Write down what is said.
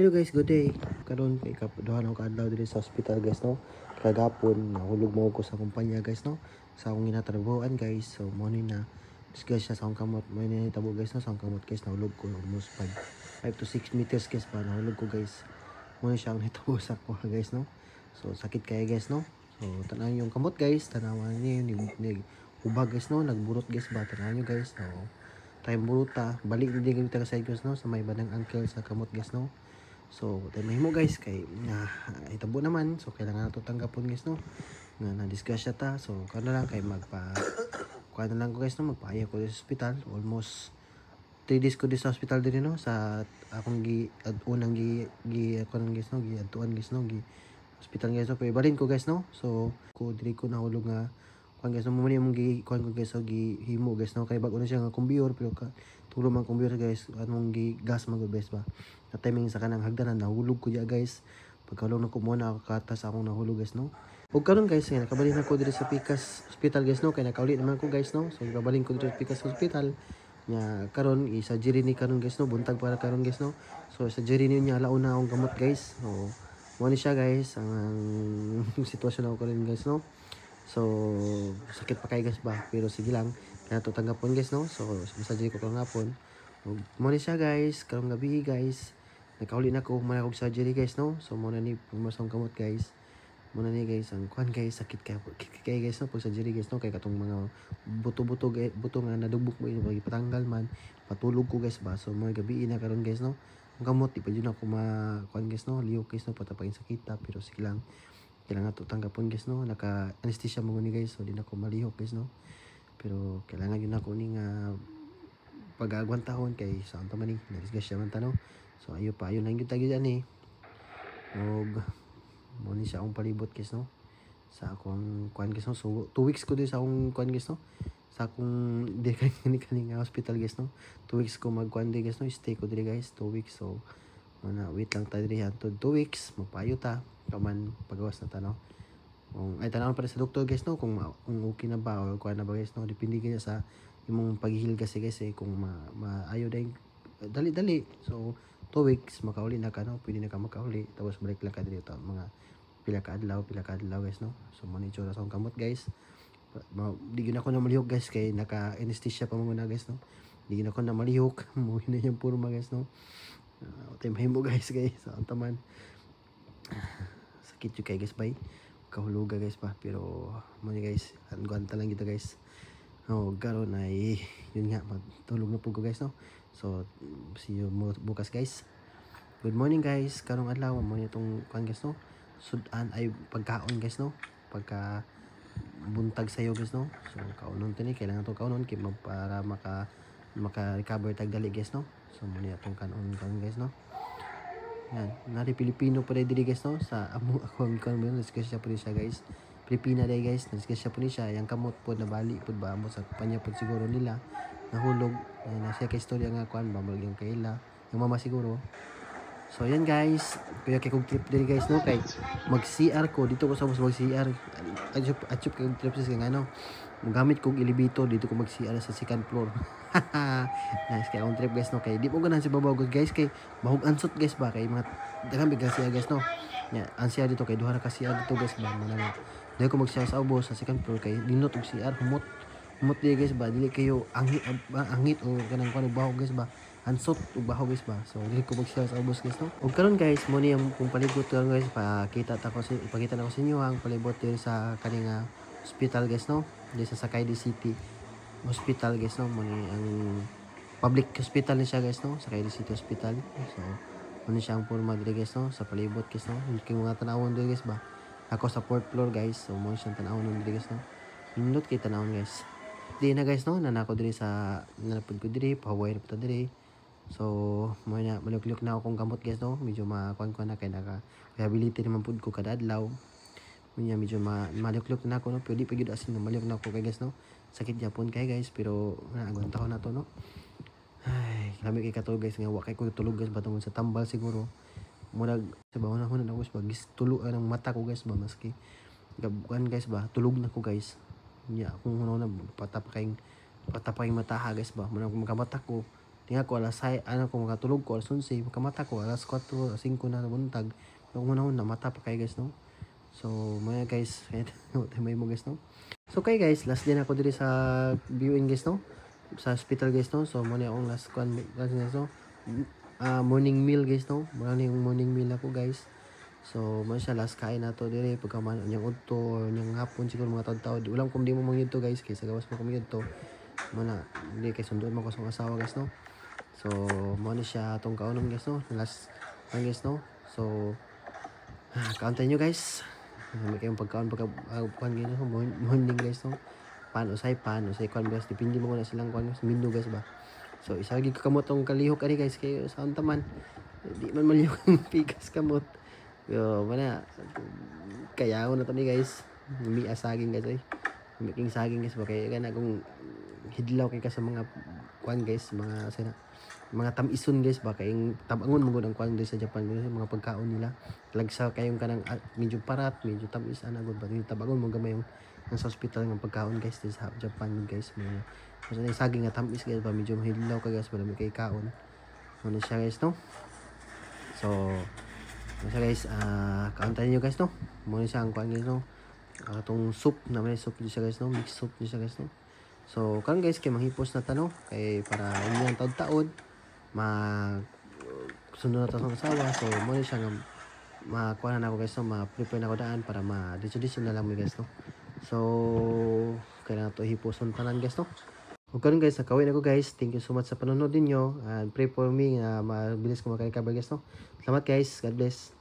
Hello guys, good day. Karon kay ikaduha na ko adlaw diri sa hospital guys no. Kagapon nahulog mo ko sa kumpanya guys no. Sa akong ginatrabahoan guys. So mo ni na discuss siya sa akong kamot. Mo ni tabo guys no sa akong kamot guys nahulog ko almost 5 to 6 meters guys pa nahulog ko guys. Mo ni siya ang nitabo sa ko guys no. So sakit kaya guys no. So tanan yung kamot guys, tanawan niyo nig ubag guys no, nagburot guys ba tanan niyo guys. So time buruta, balik din kita sa guys no sa may badang ankle sa kamot guys no. So, tayo mahimo guys kay itabo naman. So, kailangan nato tanggapon guys no. Nga na-discuss siya ta. So, kano lang kay kuha na lang ko guys no. Magpaaya ko sa hospital. Almost 3 days ko di sa hospital din no. Sa akong unang ako nang guys no. Adtuan guys no. Hospital guys no. Pero ibalin ko guys no. So, diri ko nahulog nga kuan guys no. Muna yung kuan ko guys so gihimo guys no. Kay bago na siya nga kumbiyor pero tulo man kumbiyor guys. Anong gas man guys ba. Na timing sa kanang hagdanan nahulog ko diya guys. Pagkalong na ko muna kata sa akong nahulog guys no. Ug karon guys nakabalin ako diri sa Pikas Hospital guys no kay nakauli naman ko guys no. So ibabalin ko diri sa Pikas Hospital. Nya karon i-surgery ni karon guys no, buntag para karon guys no. So surgery niya launa akong gamot guys. So mo ni siya guys ang sitwasyon ako rin guys no. So sakit pa kay guys ba pero sige lang kaya to tanggapon guys no. So surgery ko karong hapon. Mo ni siya guys karong gabi guys. Nakauli na ko man akong surgery guys no. So mo na ni pumasong kamot guys. Mo na ni guys ang kuan guys sakit kay guys no pag surgery guys no kay katong mga buto nga nadubok mo ini patanggal man patulog ko guys ba. So mga gabi na karon guys no. Ang kamot di pa jud ako kuan guys no liok guys no patapagin sakita pero sige lang. Kailangan to tanggapon guys no. Naka anesthesia mo ni guys so di na ko malihok guys no. Pero kailangan yun ako ni nga pag-agwantahon kay saan ta man ni na-discuss man ta no. So ayo pa ayun lang gyud tagi ani. Og mo ni sa akong palibot guys no. Sa akong kuan guys no. So 2 weeks ko di sa akong kuan guys no. Sa akong di kani hospital guys no. 2 weeks ko magkuan di guys no. Stay ko diri guys 2 weeks. So mana wait lang ta diri hangtod 2 weeks magpayo ta. Kaman pagawas na ta no. Ay tanawon pa sa doktor guys no kung okay na ba o kuan na ba guys no. Depende kaya sa imong paghihil kasi guys kung maayo dahil dali. So 2 weeks makauli na ka no, pwede na ka makauli tapos balik lang ka dito mga pila ka adlaw guys no. So monitor sa akong kamot guys. Di gyud ako na malihok guys kay naka anesthesia pa mo na guys no. Di gyud ako na malihok mo na yung purma guys no. Timay mo guys so taman sakit yung kay guys bay kahuluga guys pa pero mo ni guys guanta lang kita guys. Oh, karon ay yun nga magtulog na po ko guys no. So see you bukas guys. Good morning guys. Karong adlaw mo itong kuan guys no. Sudan ay pagkaon guys no. Pagka buntag sayo guys no. So kaunon tani kailangan to kaunon kay para maka-recover tag dali guys no. So mo ni atong kanon guys no. Yan, nari Pilipino pa diri guys no sa ako ang kuan mo discuss siya po siya guys. Pilipina day guys, na-discuss siya po ni siya, yung kamot po nabali po ba mo sa panya po siguro nila, nahulog, na siya kay istorya nga kuan ba yung kaila, yung mama siguro. So yan guys, kaya kay kong trip din guys no, kay mag-CR ko, dito ko sa mag-CR, atsup kay trip sa nga no, gamit kong elevator, dito ko mag-CR sa second floor. Nice kay akong trip guys no, kay di mo ganan si babaw guys, kay mahug ansot guys ba, kay mga daghang bigla siya guys no. Yeah, ang CR dito kay duha ra ka CR dito guys ba mo na. Dahil ko mag-CR sa ubos sa second floor kay dinot og CR humot di guys ba dili kayo angit o kanang kuno baho guys ba ansot og baho guys ba. So dili ko mag-CR sa ubos guys no. Ug karon guys mo ni ang kung palibot karon guys ipakita na ko sa inyo ang palibot diri sa kaning hospital guys no. Diri sa Sakayde City Hospital guys no. Mo ni ang public hospital ni siya guys no. Sakayde City Hospital. So ano siyang forma diri guys no sa palibot guys no. Kay mga tanawon diri guys ba. Ako sa 4th floor guys. So mo siyang tanawon diri guys no. Nindot kay tanawon guys. Di na guys no nanako diri sa nalapod ko diri pahaway na diri. So mo na maluk-luk na akong gamot guys no. Medyo makuan ko na kay naka rehabilitate naman pud ko kada adlaw. Medyo maluk-luk na ako no. Pero di pa gyud asin na maluk na ako kay guys no. Sakit gyapon kay guys pero naagwantahon na to no. Ay, lami kay kato guys nga wa kay ko tulog guys batong sa tambal siguro. Murag sa bawon ako na guys ba gistulo ang mata ko guys ba maski gabukan guys ba tulog na ko guys. Nya kung ano na patapakay mata ha guys ba murag makamata ko Nga ko alas ano ko makatulog ko alas 11 makamata ko alas 4 5 na buntag. Yung una mata pa kay guys no. So mga guys, may mo guys no. So kay guys, last din ako diri sa viewing guys no. Sa hospital guys no. So mo ni akong last guys no. Morning meal guys no. Mura ni yung morning meal ako guys. So mo siya last kain nato diri pagkaman unyang udto unyang hapon siguro mga taw-taw. Ulam kum di mo mangito guys kay sa gawas mo kami dito. Mana di kay sunduan mo ko sa asawa guys no. So mo ni siya atong kaunom guys no. Last one guys no. So kauntan nyo guys. May kayong pagkaon pagkakuan guys no. Morning guys no. Pan usay kuan guys depende mo na silang kuan guys menu guys ba. So isa lagi kamot tong kalihok ani guys kay sa taman. Di man malihok ang pikas kamot. Yo mana kayaw na to ni guys. May asaging guys ay. May king saging guys ba kay kana kung hidlaw kay ka sa mga kuan guys mga sana mga tamison guys ba kayong tabangon mo ang kuan sa Japan guys mga pagkaon nila lagsa kayong kanang medyo parat medyo tamis ana gud ba tabangon mo gamay yung sa hospital ng pagkaon guys sa Japan guys mga so saging nga tamis guys ba medyo mahilaw ka guys wala may kay kaon ano siya guys no. So ano siya guys kauntan niyo guys no mo ni siya ang kuan guys no atong soup na may soup di siya guys no mix soup di siya guys no. So karon guys kay manghipos na tanong kay para inyong taud-taod sunod na to sa asawa. So mo ni siya nga makuha na ako guys no ma-prepare na ako daan para ma-diso na lang mo guys no. So kailangan to hiposon tanan guys no. Ug karon guys nakawin ako guys. Thank you so much sa panonood ninyo and pray for me na mabilis ko makarecover guys no. Salamat guys, God bless.